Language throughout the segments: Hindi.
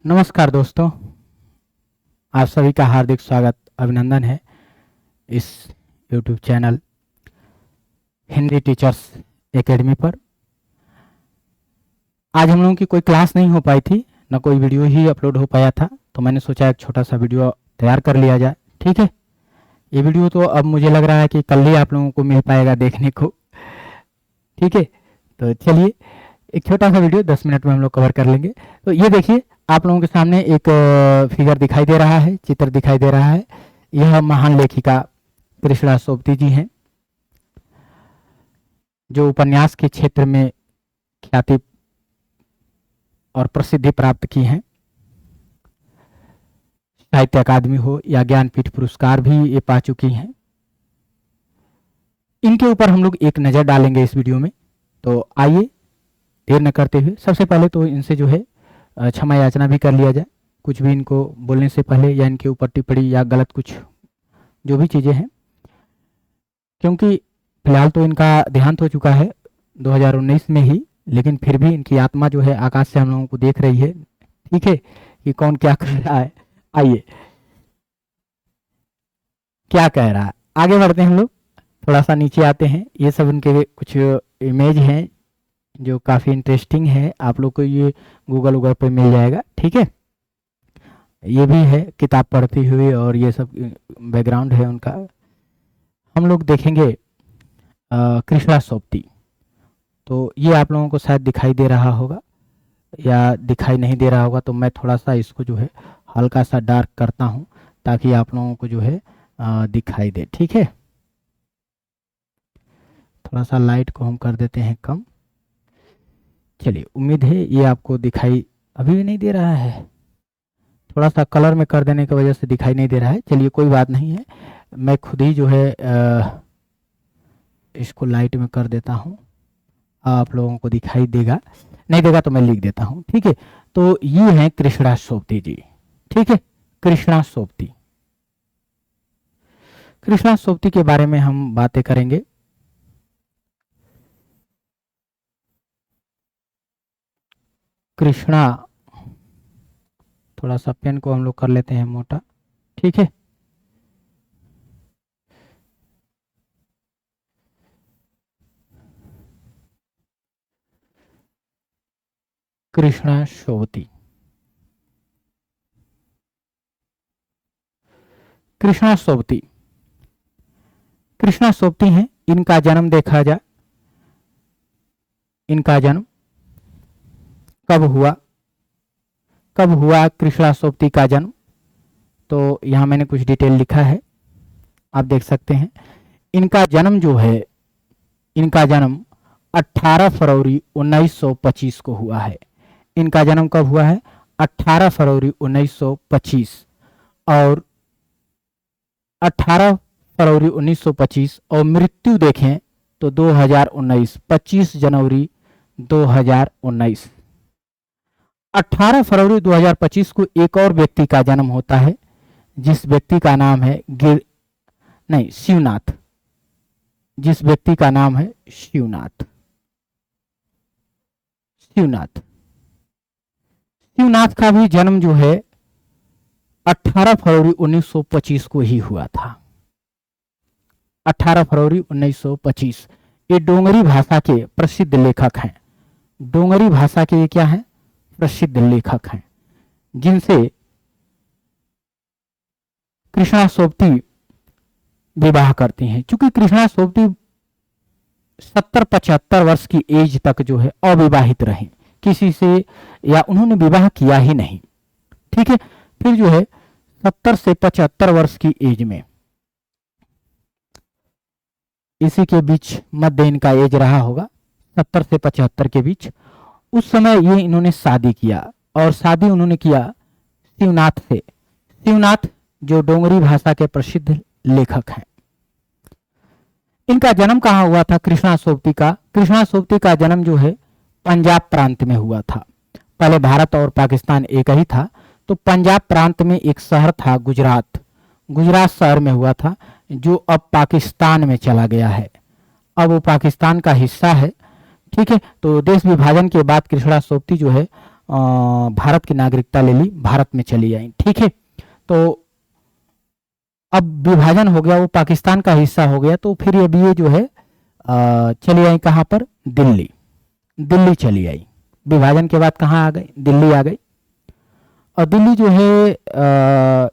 नमस्कार दोस्तों, आप सभी का हार्दिक स्वागत अभिनंदन है इस YouTube channel Hindi teachers academy पर। आज हम लोगों की कोई क्लास नहीं हो पाई थी, ना कोई वीडियो ही अपलोड हो पाया था, तो मैंने सोचा एक छोटा सा वीडियो तैयार कर लिया जाए। ठीक है, ये वीडियो तो अब मुझे लग रहा है कि कल ही आप लोगों को मिल पाएगा देखने को। ठीक है, तो चलिए एक छोटा सा वीडियो 10 मिनट में हम लोग कवर कर लेंगे। तो ये देखिए, आप लोगों के सामने एक फिगर दिखाई दे रहा है, चित्र दिखाई दे रहा है। यह महान लेखिका कृष्णा सोबती जी हैं, जो उपन्यास के क्षेत्र में ख्याति और प्रसिद्धि प्राप्त की हैं। साहित्य अकादमी हो या ज्ञानपीठ पुरस्कार भी ये पा चुकी हैं। इनके ऊपर हम लोग एक नज़र डालेंगे इस वीडियो में। तो आइए देर न करते हुए सबसे पहले तो इनसे जो है क्षमा याचना भी कर लिया जाए, कुछ भी इनको बोलने से पहले या इनके ऊपर टिप्पणी या गलत कुछ जो भी चीज़ें हैं, क्योंकि फिलहाल तो इनका देहांत हो चुका है 2019 में ही, लेकिन फिर भी इनकी आत्मा जो है आकाश से हम लोगों को देख रही है। ठीक है, कि कौन क्या कह रहा है, आइए क्या कह रहा है। आगे बढ़ते हैं हम लोग, थोड़ा सा नीचे आते हैं। ये सब उनके कुछ इमेज हैं जो काफ़ी इंटरेस्टिंग है, आप लोग को ये गूगल पे मिल जाएगा। ठीक है, ये भी है किताब पढ़ती हुई और ये सब बैकग्राउंड है उनका। हम लोग देखेंगे कृष्णा सोबती। तो ये आप लोगों को शायद दिखाई दे रहा होगा या दिखाई नहीं दे रहा होगा, तो मैं थोड़ा सा इसको जो है हल्का सा डार्क करता हूँ ताकि आप लोगों को जो है दिखाई दे। ठीक है, थोड़ा सा लाइट को हम कर देते हैं कम। चलिए, उम्मीद है ये आपको दिखाई अभी भी नहीं दे रहा है, थोड़ा सा कलर में कर देने की वजह से दिखाई नहीं दे रहा है। चलिए कोई बात नहीं है, मैं खुद ही जो है इसको लाइट में कर देता हूँ, आप लोगों को दिखाई देगा, नहीं देगा तो मैं लिख देता हूँ। ठीक है, तो ये हैं कृष्णा सोबती जी। ठीक है, कृष्णा सोबती, कृष्णा सोबती के बारे में हम बातें करेंगे। कृष्णा, थोड़ा सा पेन को हम लोग कर लेते हैं मोटा। ठीक है, कृष्णा सोबती, कृष्णा सोबती, कृष्णा सोबती हैं। इनका जन्म देखा जाए, इनका जन्म कब हुआ, कब हुआ कृष्णा सोबती का जन्म, तो यहाँ मैंने कुछ डिटेल लिखा है, आप देख सकते हैं। इनका जन्म जो है, इनका जन्म 18 फरवरी 1925 को हुआ है। इनका जन्म कब हुआ है? 18 फरवरी 1925। और 18 फरवरी 1925 और मृत्यु देखें तो 2019, 25 जनवरी 2019। 18 फरवरी 2025 को एक और व्यक्ति का जन्म होता है, जिस व्यक्ति का नाम है शिवनाथ, जिस व्यक्ति का नाम है शिवनाथ। शिवनाथ, शिवनाथ का भी जन्म जो है 18 फरवरी 1925 को ही हुआ था। 18 फरवरी 1925। ये डोंगरी भाषा के प्रसिद्ध लेखक हैं। डोंगरी भाषा के ये क्या हैं? प्रसिद्ध लेखक हैं, जिनसे कृष्णा सोबती विवाह करती हैं। चूंकि कृष्णा सोबती 70-75 वर्ष की एज तक जो है अविवाहित रहे, किसी से या उन्होंने विवाह किया ही नहीं। ठीक है, फिर जो है 70 से 75 वर्ष की एज में, इसी के बीच मध्य इनका एज रहा होगा, 70 से 75 के बीच, उस समय ये इन्होंने शादी किया। और शादी उन्होंने किया शिवनाथ से। शिवनाथ जो डोंगरी भाषा के प्रसिद्ध लेखक हैं। इनका जन्म कहाँ हुआ था कृष्णा सोबती का? कृष्णा सोबती का जन्म जो है पंजाब प्रांत में हुआ था। पहले भारत और पाकिस्तान एक ही था, तो पंजाब प्रांत में एक शहर था गुजरात, गुजरात शहर में हुआ था, जो अब पाकिस्तान में चला गया है। अब वो पाकिस्तान का हिस्सा है। ठीक है, तो देश विभाजन के बाद कृष्णा सोबती जो है भारत की नागरिकता ले ली, भारत में चली आई। ठीक है, तो अब विभाजन हो गया, वो पाकिस्तान का हिस्सा हो गया, तो फिर अब ये जो है चली आई कहाँ पर, दिल्ली, दिल्ली चली आई। विभाजन के बाद कहाँ आ गई, दिल्ली आ गई। और दिल्ली जो है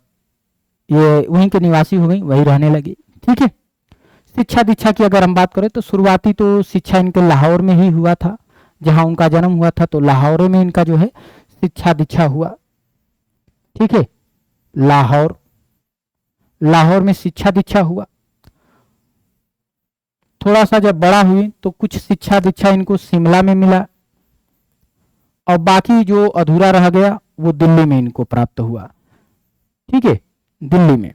ये वहीं के निवासी हो गई, वहीं रहने लगी। ठीक है, शिक्षा दीक्षा की अगर हम बात करें तो शुरुआती तो शिक्षा इनके लाहौर में ही हुआ था, जहां उनका जन्म हुआ था, तो लाहौर में इनका जो है शिक्षा दीक्षा हुआ। ठीक है, लाहौर, लाहौर में शिक्षा दीक्षा हुआ। थोड़ा सा जब बड़ा हुई तो कुछ शिक्षा दीक्षा इनको शिमला में मिला, और बाकी जो अधूरा रह गया वो दिल्ली में इनको प्राप्त हुआ। ठीक है, दिल्ली में।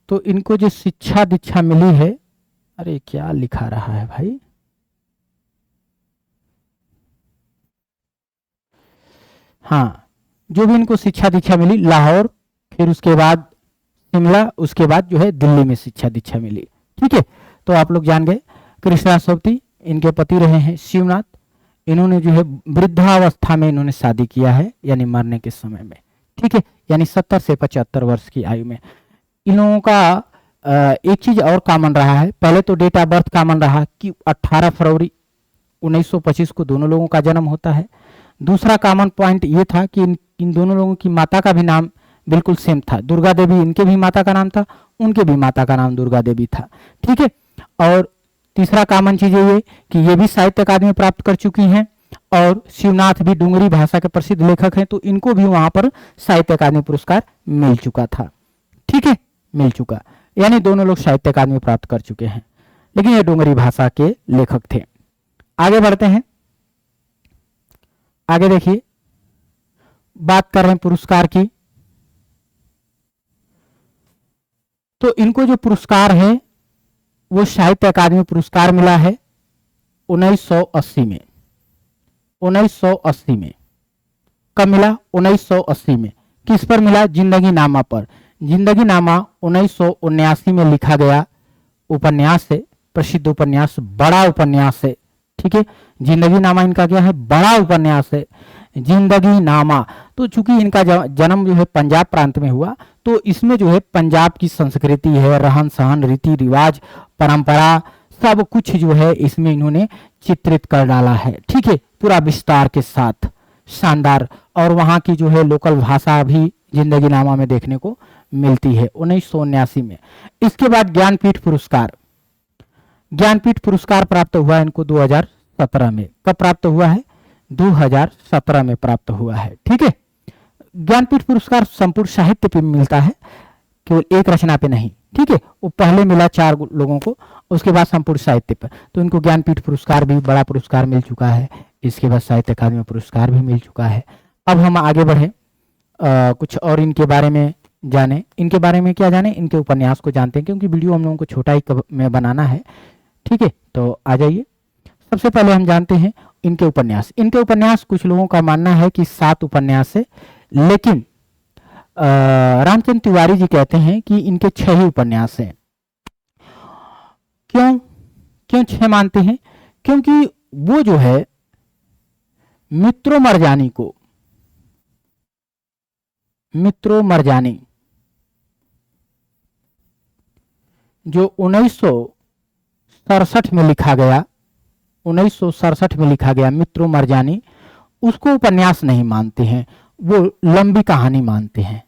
तो इनको जो शिक्षा दीक्षा मिली है, अरे क्या लिखा रहा है भाई, हाँ, जो भी इनको शिक्षा दीक्षा मिली, लाहौर, फिर उसके बाद शिमला, उसके बाद जो है दिल्ली में शिक्षा दीक्षा मिली। ठीक है, तो आप लोग जान गए। कृष्णा सोबती इनके पति रहे हैं शिवनाथ। इन्होंने जो है वृद्धावस्था में इन्होंने शादी किया है, यानी मरने के समय में। ठीक है, यानी 70 से 75 वर्ष की आयु में। इन लोगों का एक चीज और कॉमन रहा है, पहले तो डेट ऑफ बर्थ कॉमन रहा कि 18 फरवरी 1925 को दोनों लोगों का जन्म होता है। दूसरा कॉमन पॉइंट ये था कि इन दोनों लोगों की माता का भी नाम बिल्कुल सेम था, दुर्गा देवी इनके भी माता का नाम था, उनके भी माता का नाम दुर्गा देवी था। ठीक है, और तीसरा कॉमन चीज ये कि ये भी साहित्य अकादमी प्राप्त कर चुकी हैं, और शिवनाथ भी डुंगरी भाषा के प्रसिद्ध लेखक हैं, तो इनको भी वहां पर साहित्य अकादमी पुरस्कार मिल चुका था। ठीक है, मिल चुका, यानी दोनों लोग साहित्य अकादमी प्राप्त कर चुके हैं, लेकिन ये डुंगरी भाषा के लेखक थे। आगे बढ़ते हैं, आगे देखिए, बात कर रहे हैं पुरस्कार की। तो इनको जो पुरस्कार है वो साहित्य अकादमी पुरस्कार मिला है 1980 में। 1980 में कब मिला, 1980 में। किस पर मिला, जिंदगी नामा पर। जिंदगी नामा 1979 में लिखा गया उपन्यास है, प्रसिद्ध उपन्यास, बड़ा उपन्यास है। ठीक है, जिंदगी नामा इनका क्या है, बड़ा उपन्यास है, जिंदगी नामा। तो चूंकि इनका जन्म जो है पंजाब प्रांत में हुआ, तो इसमें जो है पंजाब की संस्कृति है, रहन सहन, रीति रिवाज, परंपरा, सब कुछ जो है इसमें इन्होंने चित्रित कर डाला है। ठीक है, पूरा विस्तार के साथ, शानदार। और वहां की जो है लोकल भाषा भी जिंदगी नामा में देखने को मिलती है 1979 में। इसके बाद ज्ञानपीठ पुरस्कार, ज्ञानपीठ पुरस्कार प्राप्त हुआ इनको 2017 में। कब प्राप्त हुआ है, 2017 में प्राप्त हुआ है। ठीक है, ज्ञानपीठ पुरस्कार संपूर्ण साहित्य पे मिलता है, केवल एक रचना पे नहीं। ठीक है, वो पहले मिला 4 लोगों को, उसके बाद संपूर्ण साहित्य पर। तो इनको ज्ञानपीठ पुरस्कार भी, बड़ा पुरस्कार मिल चुका है, इसके बाद साहित्य अकादमी पुरस्कार भी मिल चुका है। अब हम आगे बढ़े, कुछ और इनके बारे में जाने। इनके बारे में क्या जाने, इनके उपन्यास को जानते हैं, क्योंकि वीडियो हम लोगों को छोटा ही में बनाना है। ठीक है, तो आ जाइए। सबसे पहले हम जानते हैं इनके उपन्यास। इनके उपन्यास कुछ लोगों का मानना है कि 7 उपन्यास है, लेकिन रामचंद्र तिवारी जी कहते हैं कि इनके 6 ही उपन्यास हैं। क्यों क्यों 6 मानते हैं, क्योंकि वो जो है मित्रों मरजानी को, मित्रों मरजानी जो 1967 में लिखा गया, 1967 में लिखा गया मित्रों मरजानी, उसको उपन्यास नहीं मानते हैं, वो लंबी कहानी मानते हैं।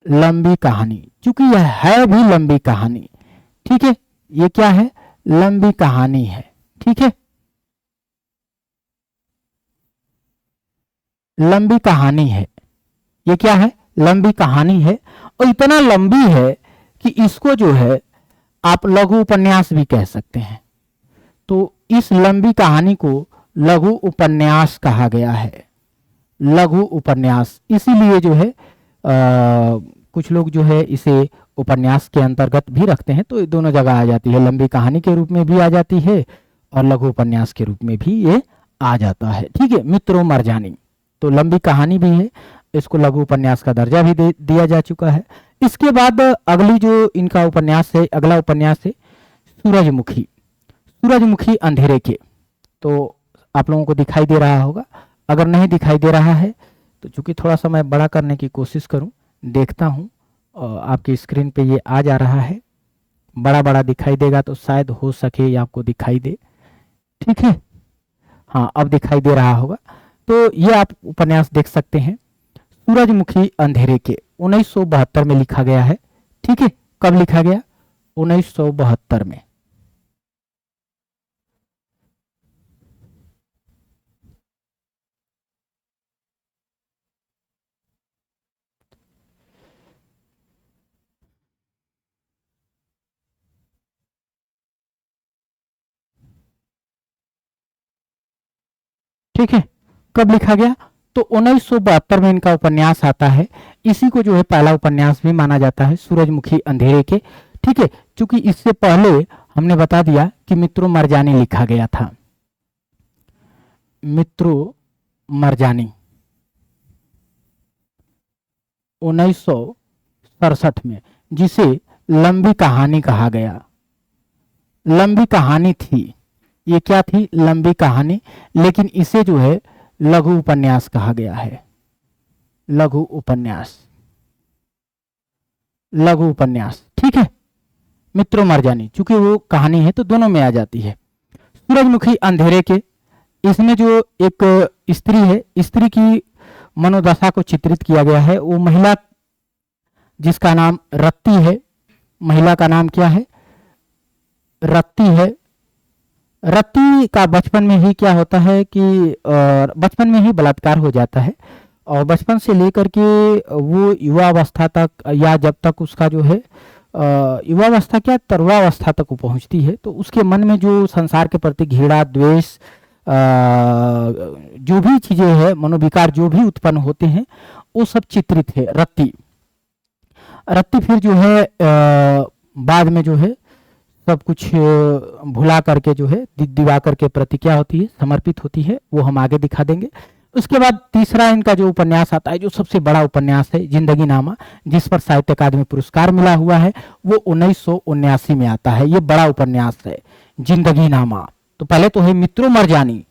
लंबी कहानी, क्योंकि यह है भी लंबी कहानी। ठीक है, ये क्या है, लंबी कहानी है। ठीक है, लंबी कहानी है, ये क्या है, लंबी कहानी है, और इतना लंबी है कि इसको जो है आप लघु उपन्यास भी कह सकते हैं। तो इस लंबी कहानी को लघु उपन्यास कहा गया है, लघु उपन्यास। इसीलिए जो है कुछ लोग जो है इसे उपन्यास के अंतर्गत भी रखते हैं, तो दोनों जगह आ जाती है, लंबी कहानी के रूप में भी आ जाती है और लघु उपन्यास के रूप में भी ये आ जाता है। ठीक है, मित्रों मरजानी तो लंबी कहानी भी है, इसको लघु उपन्यास का दर्जा भी दिया जा चुका है। इसके बाद अगली जो इनका उपन्यास है, अगला उपन्यास है सूरजमुखी। सूरजमुखी अंधेरे के। तो आप लोगों को दिखाई दे रहा होगा, अगर नहीं दिखाई दे रहा है तो चूंकि थोड़ा सा मैं बड़ा करने की कोशिश करूं, देखता हूं आपकी स्क्रीन पे ये आ जा रहा है, बड़ा बड़ा दिखाई देगा तो शायद हो सके ये आपको दिखाई दे। ठीक है, हाँ अब दिखाई दे रहा होगा। तो ये आप उपन्यास देख सकते हैं, सूरजमुखी अंधेरे के, 1972 में लिखा गया है। ठीक है, कब लिखा गया? 1972 में। ठीक है, कब लिखा गया? तो 1972 में इनका उपन्यास आता है। इसी को जो है पहला उपन्यास भी माना जाता है, सूरजमुखी अंधेरे के। ठीक है, क्योंकि इससे पहले हमने बता दिया कि मित्रों मरजानी लिखा गया था, मित्रों मरजानी 1967 में, जिसे लंबी कहानी कहा गया। लंबी कहानी थी, ये क्या थी? लंबी कहानी, लेकिन इसे जो है लघु उपन्यास कहा गया है। लघु उपन्यास, लघु उपन्यास। ठीक है, मित्रों मरजानी चूंकि वो कहानी है तो दोनों में आ जाती है। सूरजमुखी अंधेरे के, इसमें जो एक स्त्री है, स्त्री की मनोदशा को चित्रित किया गया है। वो महिला जिसका नाम रत्ती है, महिला का नाम क्या है? रत्ती है। रत्ती का बचपन में ही क्या होता है कि बचपन में ही बलात्कार हो जाता है, और बचपन से लेकर के वो युवावस्था तक, या जब तक उसका जो है युवावस्था क्या तरुणावस्था तक वो पहुंचती है, तो उसके मन में जो संसार के प्रति घृणा, द्वेष, जो भी चीजें हैं, मनोविकार जो भी उत्पन्न होते हैं, वो सब चित्रित है। रत्ती, रत्ती फिर जो है बाद में जो है सब कुछ भुला करके जो है दिवाकर के प्रति क्या होती है? समर्पित होती है। वो हम आगे दिखा देंगे। उसके बाद तीसरा इनका जो उपन्यास आता है, जो सबसे बड़ा उपन्यास है, जिंदगी नामा, जिस पर साहित्य अकादमी पुरस्कार मिला हुआ है, वो 1979 में आता है। ये बड़ा उपन्यास है जिंदगी नामा। तो पहले तो है मित्रों मरजानी,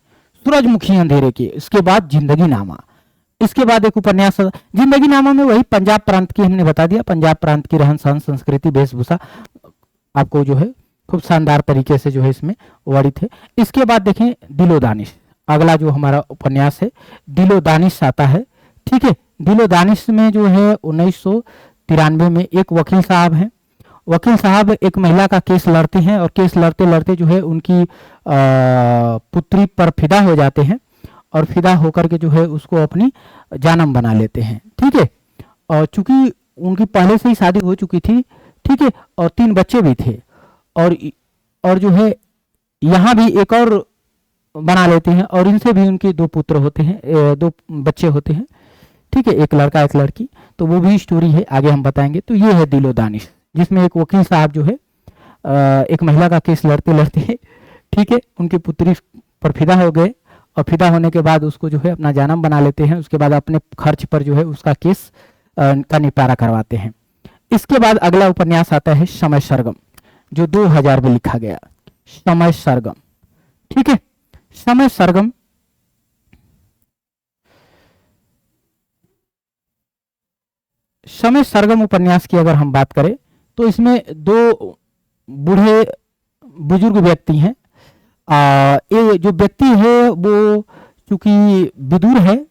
सूरजमुखी अंधेरे के, इसके बाद जिंदगी नामा। इसके बाद एक उपन्यास जिंदगी नामा में वही पंजाब प्रांत की हमने बता दिया, पंजाब प्रांत की रहन सहन, संस्कृति, वेशभूषा आपको जो है खूब शानदार तरीके से जो है इसमें वर्णित है। इसके बाद देखें दिलो दानिश, अगला जो हमारा उपन्यास है दिलो दानिश आता है। ठीक है, दिलो दानिश में जो है 1993 में एक वकील साहब हैं। वकील साहब एक महिला का केस लड़ते हैं, और केस लड़ते लड़ते जो है उनकी पुत्री पर फिदा हो जाते हैं, और फिदा होकर के जो है उसको अपनी जानम बना लेते हैं। ठीक है, और चूंकि उनकी पहले से ही शादी हो चुकी थी, ठीक है, और 3 बच्चे भी थे, और जो है यहाँ भी एक और बना लेते हैं, और इनसे भी उनके 2 पुत्र होते हैं, 2 बच्चे होते हैं। ठीक है, एक लड़का एक लड़की। तो वो भी स्टोरी है, आगे हम बताएंगे। तो ये है दिलो दानिश, जिसमें एक वकील साहब जो है एक महिला का केस लड़ते लड़ते ठीक है उनकी पुत्री पर फिदा हो गए, और फिदा होने के बाद उसको जो है अपना जानम बना लेते हैं। उसके बाद अपने खर्च पर जो है उसका केस का निपटारा करवाते हैं। इसके बाद अगला उपन्यास आता है समय सरगम, जो 2000 में लिखा गया। समय सरगम, ठीक है, समय सरगम समय सरगम उपन्यास की अगर हम बात करें तो इसमें 2 बूढ़े बुजुर्ग व्यक्ति हैं। ये जो व्यक्ति है वो चूंकि विदुर है,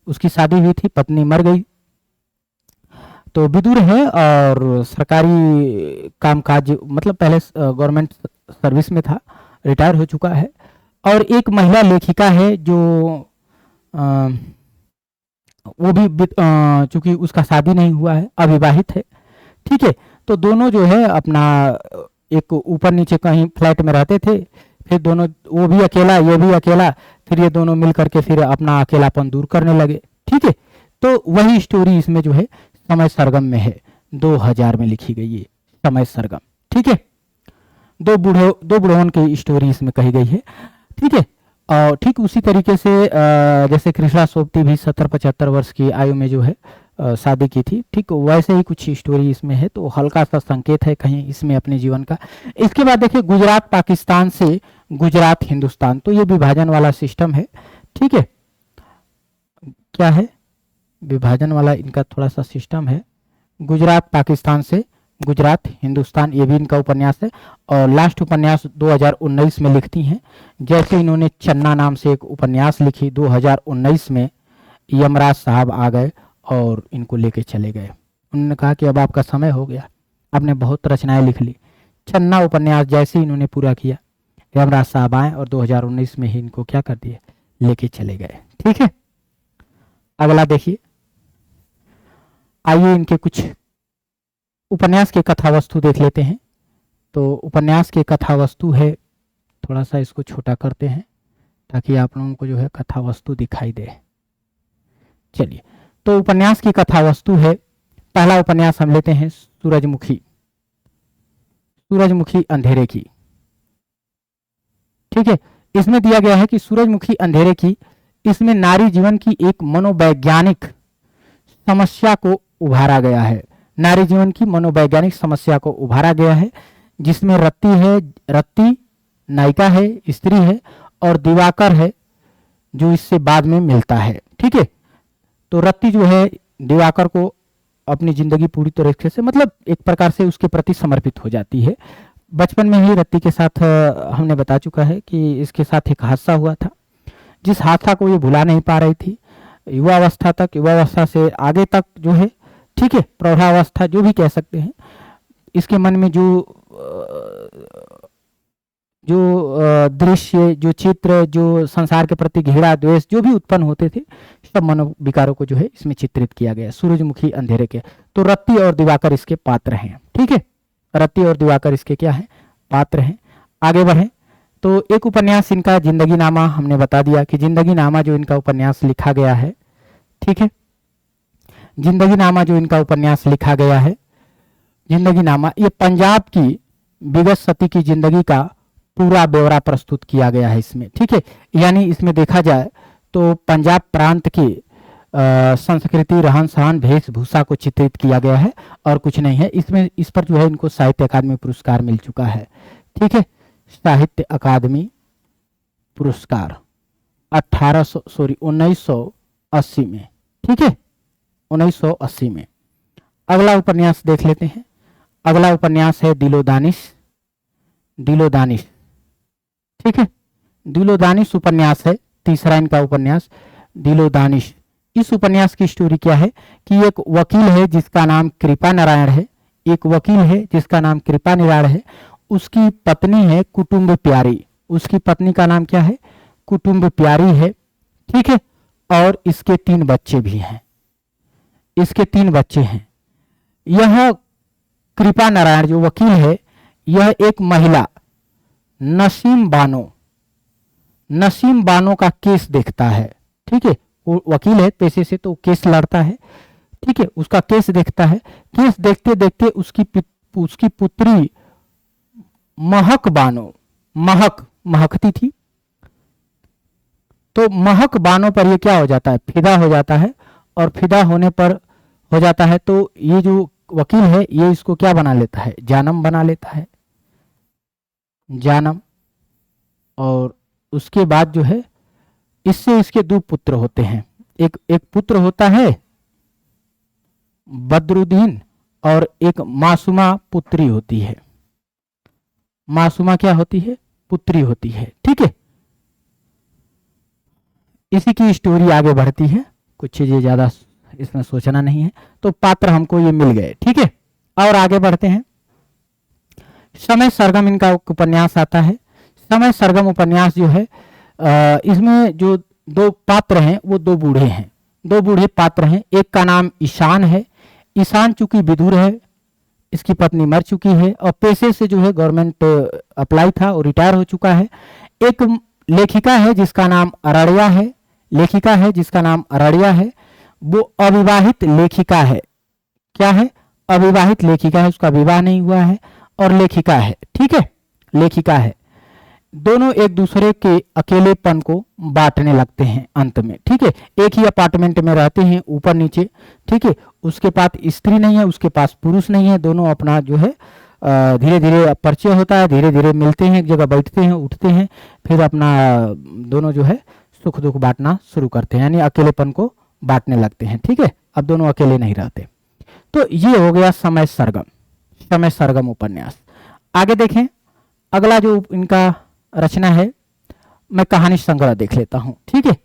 उसकी शादी हुई थी, पत्नी मर गई, तो विदुर है और सरकारी कामकाज, मतलब पहले गवर्नमेंट सर्विस में था, रिटायर हो चुका है। और एक महिला लेखिका है जो वो भी चूंकि उसका शादी नहीं हुआ है, अविवाहित है। ठीक है, तो दोनों जो है अपना एक ऊपर नीचे कहीं फ्लैट में रहते थे, फिर दोनों, वो भी अकेला ये भी अकेला, फिर ये दोनों मिल करके फिर अपना अकेलापन दूर करने लगे। ठीक है, तो वही स्टोरी इसमें जो है समय सरगम में है, 2000 में लिखी गई है समय सरगम। ठीक है, 2 बूढ़ों की स्टोरी इसमें कही गई है। ठीक है, और ठीक उसी तरीके से जैसे कृष्णा सोबती भी 70-75 वर्ष की आयु में जो है शादी की थी, ठीक वैसे ही कुछ स्टोरी इसमें है, तो हल्का सा संकेत है कहीं इसमें अपने जीवन का। इसके बाद देखिए गुजरात पाकिस्तान से गुजरात हिंदुस्तान, तो ये विभाजन वाला सिस्टम है, ठीक है, क्या है विभाजन वाला इनका थोड़ा सा सिस्टम है। गुजरात पाकिस्तान से गुजरात हिंदुस्तान, ये भी इनका उपन्यास है। और लास्ट उपन्यास 2019 में लिखती हैं, जैसे इन्होंने चन्ना नाम से एक उपन्यास लिखी 2019 में, यमराज साहब आ गए और इनको लेके चले गए। उन्होंने कहा कि अब आपका समय हो गया, आपने बहुत रचनाएं लिख ली। चन्ना उपन्यास जैसे ही इन्होंने पूरा किया, यमराज साहब आए और 2019 में ही इनको क्या कर दिए, लेके चले गए। ठीक है, अगला देखिए, आइए इनके कुछ उपन्यास के कथा वस्तु देख लेते हैं। तो उपन्यास के कथा वस्तु है, थोड़ा सा इसको छोटा करते हैं ताकि आप लोगों को जो है कथा वस्तु दिखाई दे। चलिए, तो उपन्यास की कथा वस्तु है, पहला उपन्यास हम लेते हैं सूरजमुखी, सूरजमुखी अंधेरे की। ठीक है, इसमें दिया गया है कि सूरजमुखी अंधेरे की, इसमें नारी जीवन की एक मनोवैज्ञानिक समस्या को उभारा गया है। नारी जीवन की मनोवैज्ञानिक समस्या को उभारा गया है, जिसमें रत्ती है, रत्ती नायिका है, स्त्री है, और दिवाकर है जो इससे बाद में मिलता है। ठीक है, तो रत्ती जो है दिवाकर को अपनी जिंदगी पूरी तरीके से, मतलब एक प्रकार से उसके प्रति समर्पित हो जाती है। बचपन में ही रत्ती के साथ हमने बता चुका है कि इसके साथ एक हादसा हुआ था, जिस हादसा को ये भुला नहीं पा रही थी। युवावस्था तक, युवावस्था से आगे तक जो है, ठीक है, प्रौढ़ावस्था जो भी कह सकते हैं, इसके मन में जो दृश्य, जो चित्र, जो संसार के प्रति घृणा द्वेष जो भी उत्पन्न होते थे, सब मनोविकारों को जो है इसमें चित्रित किया गया। सूरजमुखी अंधेरे के, तो रत्ती और दिवाकर इसके पात्र हैं। ठीक है, रत्ती और दिवाकर इसके क्या है, पात्र हैं। आगे बढ़े तो एक उपन्यास इनका जिंदगी नामा, हमने बता दिया कि जिंदगी नामा जो इनका उपन्यास लिखा गया है, ठीक है, जिंदगी नामा जो इनका उपन्यास लिखा गया है, जिंदगी नामा, ये पंजाब की विगत सती की जिंदगी का पूरा ब्यौरा प्रस्तुत किया गया है इसमें। ठीक है, यानी इसमें देखा जाए तो पंजाब प्रांत के संस्कृति, रहन सहन, वेशभूषा को चित्रित किया गया है और कुछ नहीं है इसमें। इस पर जो है इनको साहित्य अकादमी पुरस्कार मिल चुका है। ठीक है, साहित्य अकादमी पुरस्कार 1980 में। ठीक है, 1980 में। अगला उपन्यास देख लेते हैं। अगला उपन्यास है दिलो दानिश, दिलो दानिश। ठीक है, दिलो दानिश उपन्यास है, तीसरा इनका उपन्यास दिलो दानिश। इस उपन्यास की स्टोरी क्या है कि एक वकील है जिसका नाम कृपा नारायण है, एक वकील है जिसका नाम कृपा नारायण है, उसकी पत्नी है कुटुंब प्यारी, उसकी पत्नी का नाम क्या है, कुटुंब प्यारी है। ठीक है, और इसके 3 बच्चे भी हैं, इसके 3 बच्चे हैं। यह कृपा नारायण जो वकील है, यह एक महिला नसीम बानो का केस देखता है। ठीक है, वो वकील है पेशे से, तो केस लड़ता है। ठीक है, उसका केस देखता है। केस देखते देखते उसकी पुत्री महक बानो, महकती थी, तो महक बानो पर ये क्या हो जाता है, फिदा हो जाता है। और फिदा होने पर हो जाता है तो ये जो वकील है ये इसको क्या बना लेता है, जानम बना लेता है, जानम। और उसके बाद जो है इससे इसके 2 पुत्र होते हैं। एक पुत्र होता है बदरुद्दीन और एक मासूमा पुत्री होती है। मासूमा क्या होती है, पुत्री होती है। ठीक है, इसी की स्टोरी आगे बढ़ती है, कुछ चीजें ज्यादा इसमें सोचना नहीं है। तो पात्र हमको ये मिल गए। ठीक है, और आगे बढ़ते हैं। समय सरगम इनका उपन्यास आता है। समय सरगम उपन्यास जो है, इसमें जो 2 पात्र हैं वो 2 बूढ़े हैं, 2 बूढ़े पात्र हैं। एक का नाम ईशान है। ईशान चूंकि विदुर है, इसकी पत्नी मर चुकी है और पेशे से जो है गवर्नमेंट अप्लाई था और रिटायर हो चुका है। एक लेखिका है जिसका नाम अरड़िया है, लेखिका है जिसका नाम अरड़िया है, वो अविवाहित लेखिका है। क्या है, अविवाहित लेखिका है, उसका विवाह नहीं हुआ है और लेखिका है। ठीक है, लेखिका है। दोनों एक दूसरे के अकेलेपन को बांटने लगते हैं अंत में। ठीक है, एक ही अपार्टमेंट में रहते हैं, ऊपर नीचे। ठीक है, उसके पास स्त्री नहीं है, उसके पास पुरुष नहीं है, दोनों अपना जो है धीरे धीरे परिचय होता है, धीरे धीरे मिलते हैं, एक जगह बैठते हैं, उठते हैं, फिर अपना दोनों जो है सुख दुख बांटना शुरू करते हैं, यानी अकेलेपन को बांटने लगते हैं। ठीक है, अब दोनों अकेले नहीं रहते। तो ये हो गया समय सरगम, समय सरगम उपन्यास। आगे देखें, अगला जो इनका रचना है, मैं कहानी संग्रह देख लेता हूं। ठीक है,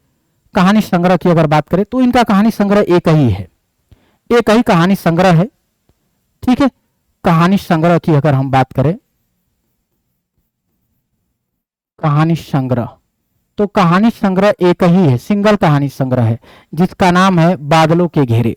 कहानी संग्रह की अगर बात करें तो इनका कहानी संग्रह एक ही है, एक ही कहानी संग्रह है। ठीक है, कहानी संग्रह की अगर हम बात करें, कहानी संग्रह, तो कहानी संग्रह एक ही है, सिंगल कहानी संग्रह है, जिसका नाम है बादलों के घेरे।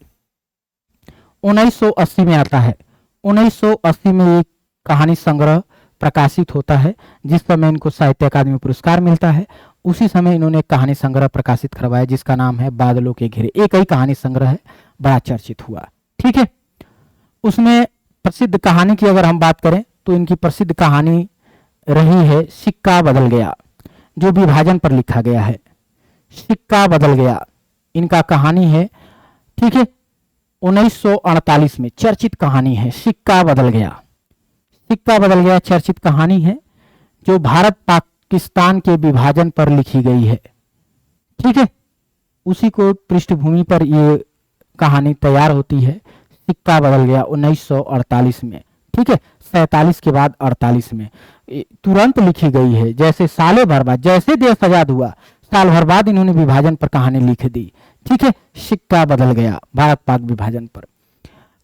1980 में आता है, 1980 में एक कहानी संग्रह प्रकाशित होता है, जिस समय इनको साहित्य अकादमी पुरस्कार मिलता है। उसी समय इन्होंने कहानी संग्रह प्रकाशित करवाया, जिसका नाम है बादलों के घेरे। एक ही कहानी संग्रह है, बड़ा चर्चित हुआ। ठीक है, उसमें प्रसिद्ध कहानी की अगर हम बात करें तो इनकी प्रसिद्ध कहानी रही है सिक्का बदल गया, जो विभाजन पर लिखा गया है। सिक्का बदल गया इनका कहानी है। ठीक है, 1948 में चर्चित कहानी है सिक्का बदल गया। सिक्का बदल गया चर्चित कहानी है, जो भारत पाकिस्तान के विभाजन पर लिखी गई है। ठीक है, उसी को पृष्ठभूमि पर ये कहानी तैयार होती है। सिक्का बदल गया 1948 में। ठीक है, 47 के बाद 48 में तुरंत लिखी गई है, जैसे सालों भर बाद, जैसे देश आजाद हुआ साल भर बाद इन्होंने विभाजन पर कहानी लिख दी। ठीक है, सिक्का बदल गया भारत पाक विभाजन पर।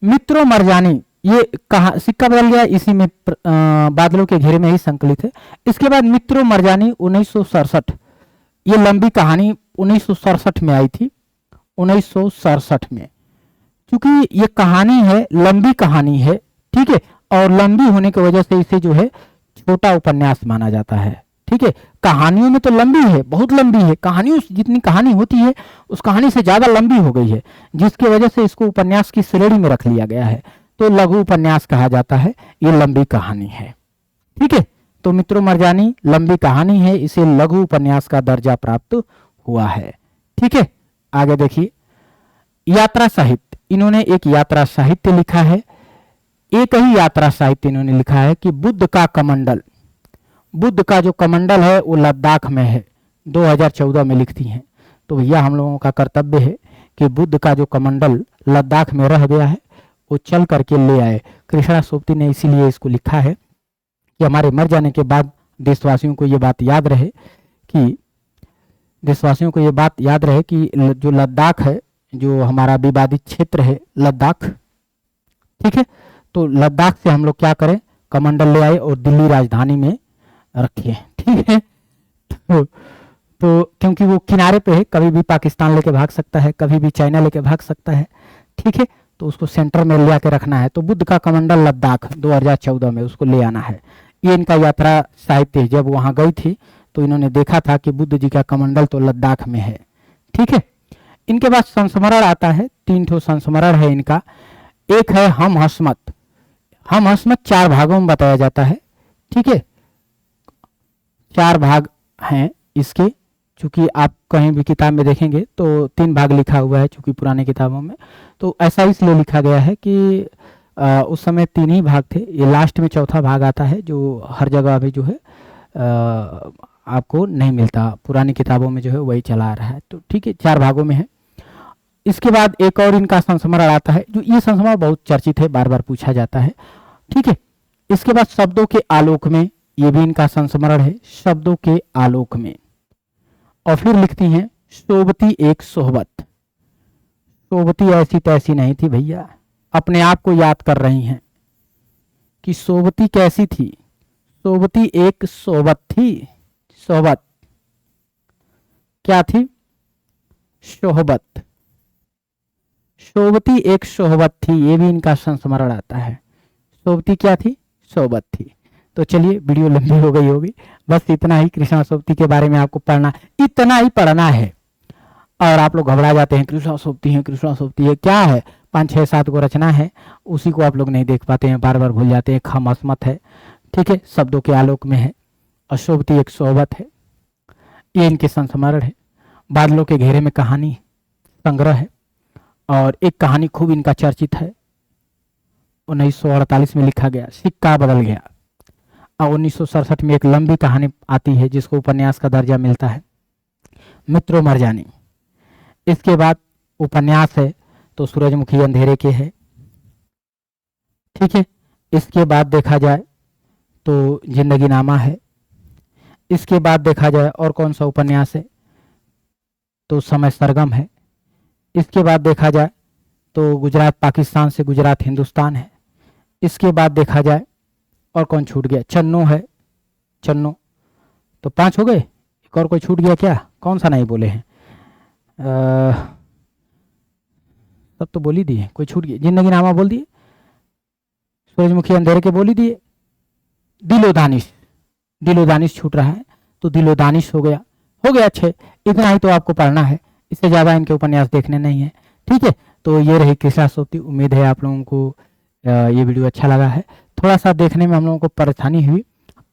मित्रों मरजानी, ये कहा सिक्का बदल गया इसी में बादलों के घेरे में ही संकलित है। इसके बाद मित्रों मरजानी 1967, ये लंबी कहानी 1967 में आई थी, 1967 में। क्योंकि ये कहानी है, लंबी कहानी है। ठीक है, और लंबी होने की वजह से इसे जो है छोटा उपन्यास माना जाता है। ठीक है, कहानियों में तो लंबी है, बहुत लंबी है, कहानियों जितनी कहानी होती है उस कहानी से ज्यादा लंबी हो गई है, जिसकी वजह से इसको उपन्यास की श्रेणी में रख लिया गया है। तो लघु उपन्यास कहा जाता है, ये लंबी कहानी है। ठीक है, तो मित्रों मरजानी लंबी कहानी है, इसे लघु उपन्यास का दर्जा प्राप्त हुआ है। ठीक है, आगे देखिए, यात्रा साहित्य, इन्होंने एक यात्रा साहित्य लिखा है। एक ही यात्रा साहित्य इन्होंने लिखा है कि बुद्ध का कमंडल। बुद्ध का जो कमंडल है वो लद्दाख में है, 2014 में लिखती हैं। तो भैया हम लोगों का कर्तव्य है कि बुद्ध का जो कमंडल लद्दाख में रह गया है वो चल करके ले आए। कृष्णा सोपती ने इसीलिए इसको लिखा है कि हमारे मर जाने के बाद देशवासियों को ये बात याद रहे कि जो लद्दाख है, जो हमारा विवादित क्षेत्र है लद्दाख। ठीक है, तो लद्दाख से हम लोग क्या करें, कमंडल ले आए और दिल्ली राजधानी में रखे। ठीक है, तो क्योंकि वो किनारे पे है, कभी भी पाकिस्तान लेके भाग सकता है, कभी भी चाइना लेके भाग सकता है। ठीक है, तो उसको सेंटर में ले आके रखना है। तो बुद्ध का कमंडल लद्दाख 2014 में उसको ले आना है। ये इनका यात्रा साहित्य। जब वहां गई थी तो इन्होंने देखा था कि बुद्ध जी का कमंडल तो लद्दाख में है। ठीक है, इनके पास संस्मरण आता है, 3 ठो संस्मरण है इनका। एक है हम हस्मत। हम हस्मत 4 भागों में बताया जाता है। ठीक है, 4 भाग हैं इसके। चूंकि आप कहीं भी किताब में देखेंगे तो 3 भाग लिखा हुआ है, चूंकि पुराने किताबों में तो ऐसा इसलिए लिखा गया है कि उस समय 3 ही भाग थे। ये लास्ट में 4था भाग आता है, जो हर जगह अभी जो है आपको नहीं मिलता। पुरानी किताबों में जो है वही चला आ रहा है। तो ठीक है, 4 भागों में है। इसके बाद एक और इनका संस्मरण आता है, जो ये संस्मरण बहुत चर्चित है, बार बार पूछा जाता है। ठीक है, इसके बाद शब्दों के आलोक में, ये भी इनका संस्मरण है, शब्दों के आलोक में। और फिर लिखती हैं सोबती एक सोहबत। सोबती ऐसी तैसी नहीं थी भैया, अपने आप को याद कर रही हैं कि सोबती कैसी थी। सोबती एक सोहबत थी। सोहबत क्या थी? सोहबत। सोबती एक सोहबत थी, ये भी इनका संस्मरण आता है। सोबती क्या थी? सोहबत थी। तो चलिए, वीडियो लंबी हो गई होगी, बस इतना ही कृष्णा सोबती के बारे में आपको पढ़ना, इतना ही पढ़ना है। और आप लोग घबरा जाते हैं, कृष्णा सोबती है, कृष्णा सोबती है, क्या है? 5, 6, 7 को रचना है, उसी को आप लोग नहीं देख पाते हैं, बार बार भूल जाते हैं। खम अस्मत है, ठीक है, शब्दों के आलोक में है। और सोबती एक सोहबत है, ये इनके संस्मरण है। बादलों के घेरे में कहानी संग्रह है। और एक कहानी खूब इनका चर्चित है, 1948 में लिखा गया, सिक्का बदल गया। और 1967 में एक लंबी कहानी आती है जिसको उपन्यास का दर्जा मिलता है, मित्रों मर जानी। इसके बाद उपन्यास है तो सूरजमुखी अंधेरे के है, ठीक है। इसके बाद देखा जाए तो जिंदगी नामा है। इसके बाद देखा जाए और कौन सा उपन्यास है तो समय सरगम है। इसके बाद देखा जाए तो गुजरात पाकिस्तान से गुजरात हिंदुस्तान है। इसके बाद देखा जाए और कौन छूट गया, चन्नो है, चन्नो। तो 5 हो गए, एक और कोई छूट गया क्या, कौन सा नहीं बोले हैं? सब तो बोल ही दिए, कोई छूट गया, जिंदगी नामा बोल दिए, सूरजमुखी अंधेरे के बोल ही दिए, दिलो दानिश, दिलो दानिश छूट रहा है तो दिलो दानिश हो गया, हो गया 6। इतना ही तो आपको पढ़ना है, इससे ज़्यादा इनके उपन्यास देखने नहीं है, ठीक है। तो ये रही कृष्णा सोबती। उम्मीद है आप लोगों को ये वीडियो अच्छा लगा है। थोड़ा सा देखने में हम लोगों को परेशानी हुई,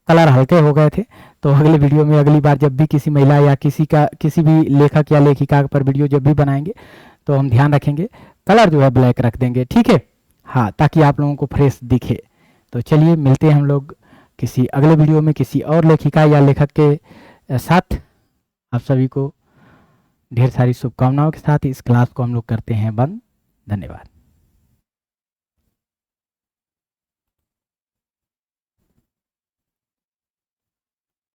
कलर हल्के हो गए थे, तो अगले वीडियो में अगली बार जब भी किसी महिला या किसी भी लेखक या लेखिका पर वीडियो जब भी बनाएंगे तो हम ध्यान रखेंगे कलर जो है ब्लैक रख देंगे, ठीक है। हाँ, ताकि आप लोगों को फ्रेश दिखे। तो चलिए मिलते हैं हम लोग किसी अगले वीडियो में किसी और लेखिका या लेखक के साथ। आप सभी को ढेर सारी शुभकामनाओं के साथ इस क्लास को हम लोग करते हैं बंद। धन्यवाद।